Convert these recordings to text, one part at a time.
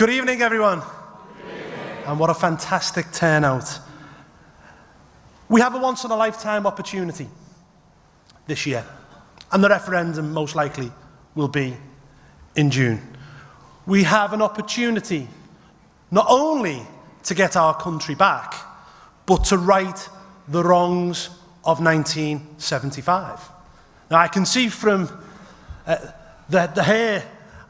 Good evening, everyone. Good evening. And what a fantastic turnout. We have a once-in-a-lifetime opportunity this year, and the referendum most likely will be in June. We have an opportunity not only to get our country back, but to right the wrongs of 1975. Now, I can see from the hair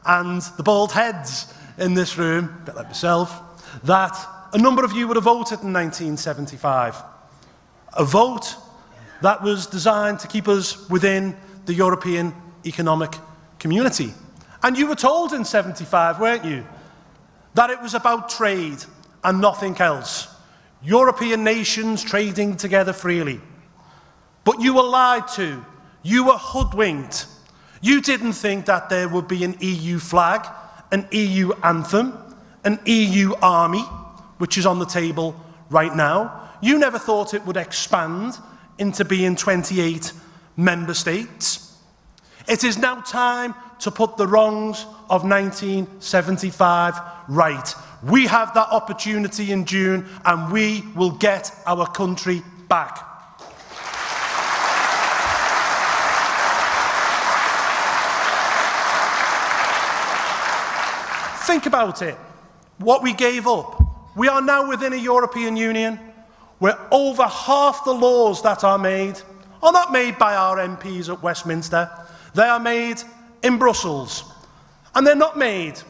and the bald heads in this room, a bit like myself, that a number of you would have voted in 1975. A vote that was designed to keep us within the European Economic Community. And you were told in 75, weren't you, that it was about trade and nothing else. European nations trading together freely. But you were lied to. You were hoodwinked. You didn't think that there would be an EU flag, an EU anthem, an EU army, which is on the table right now. You never thought it would expand into being 28 member states. It is now time to put the wrongs of 1975 right. We have that opportunity in June, and we will get our country back. Think about it, what we gave up. We are now within a European Union where over half the laws that are made are not made by our MPs at Westminster. They are made in Brussels. And they're not made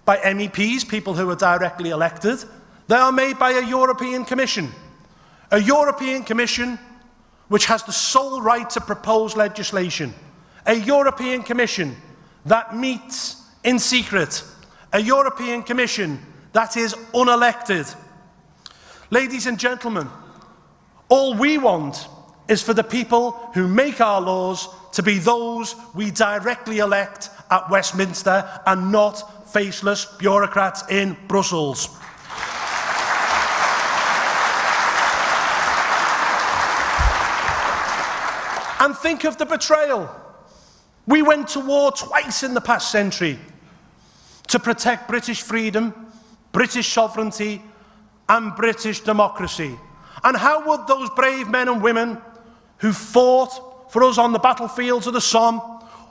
by MEPs, people who are directly elected. They are made by a European Commission. A European Commission which has the sole right to propose legislation. A European Commission that meets in secret. A European Commission that is unelected. Ladies and gentlemen, all we want is for the people who make our laws to be those we directly elect at Westminster and not faceless bureaucrats in Brussels. And think of the betrayal. We went to war twice in the past century to protect British freedom, British sovereignty, and British democracy. And how would those brave men and women who fought for us on the battlefields of the Somme,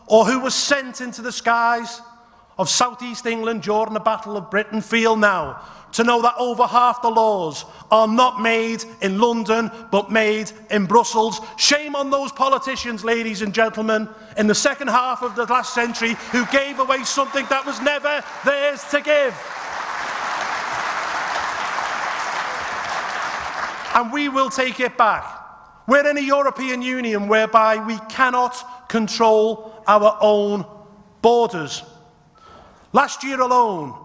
or who were sent into the skies of southeast England during the Battle of Britain feel now, to know that over half the laws are not made in London, but made in Brussels? Shame on those politicians, ladies and gentlemen, in the second half of the last century who gave away something that was never theirs to give. And we will take it back. We're in a European Union whereby we cannot control our own borders. Last year alone,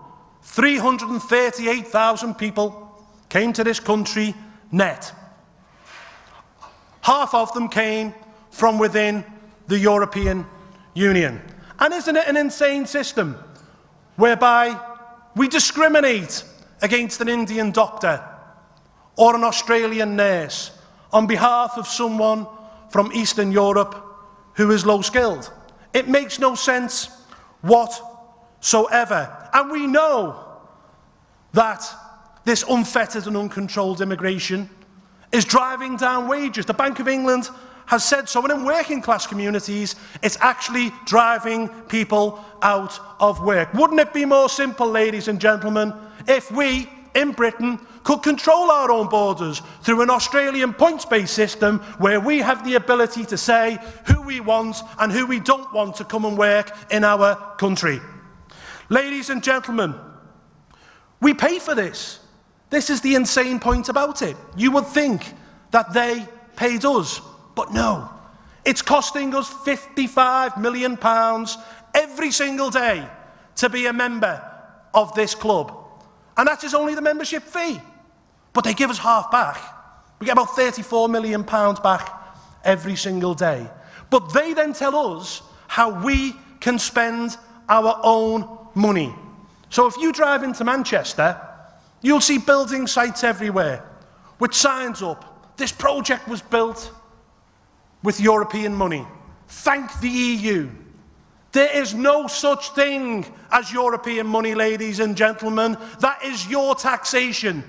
338,000 people came to this country net. Half of them came from within the European Union. And isn't it an insane system whereby we discriminate against an Indian doctor or an Australian nurse on behalf of someone from Eastern Europe who is low-skilled? It makes no sense whatsoever. And we know that this unfettered and uncontrolled immigration is driving down wages. The Bank of England has said so. And in working class communities, it's actually driving people out of work. Wouldn't it be more simple, ladies and gentlemen, if we, in Britain, could control our own borders through an Australian points-based system where we have the ability to say who we want and who we don't want to come and work in our country? Ladies and gentlemen, we pay for this. This is the insane point about it. You would think that they paid us, but no. It's costing us £55 million every single day to be a member of this club. And that is only the membership fee. But they give us half back. We get about £34 million back every single day. But they then tell us how we can spend our own money. So if you drive into Manchester, you'll see building sites everywhere with signs up. This project was built with European money. Thank the EU. There is no such thing as European money, ladies and gentlemen. That is your taxation.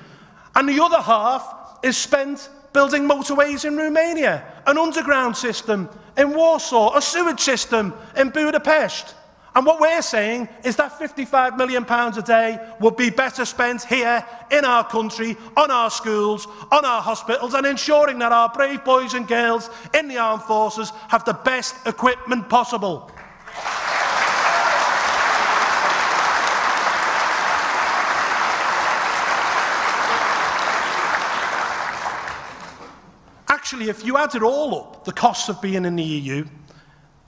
And the other half is spent building motorways in Romania, an underground system in Warsaw, a sewage system in Budapest. And what we're saying is that £55 million a day would be better spent here in our country, on our schools, on our hospitals, and ensuring that our brave boys and girls in the armed forces have the best equipment possible. Actually, if you add it all up, the costs of being in the EU,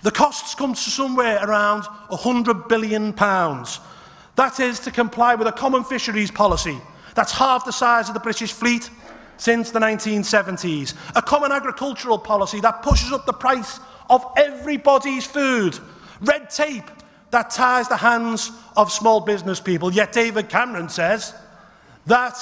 the costs come to somewhere around £100 billion. That is to comply with a common fisheries policy that's half the size of the British fleet since the 1970s. A common agricultural policy that pushes up the price of everybody's food. Red tape that ties the hands of small business people. Yet David Cameron says that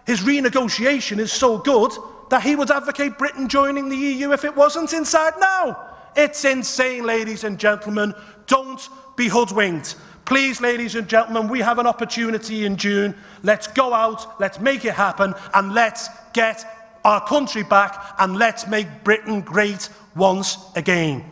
his renegotiation is so good that he would advocate Britain joining the EU if it wasn't inside now. It's insane, ladies and gentlemen. Don't be hoodwinked. Please, ladies and gentlemen, we have an opportunity in June. Let's go out, let's make it happen, and let's get our country back, and let's make Britain great once again.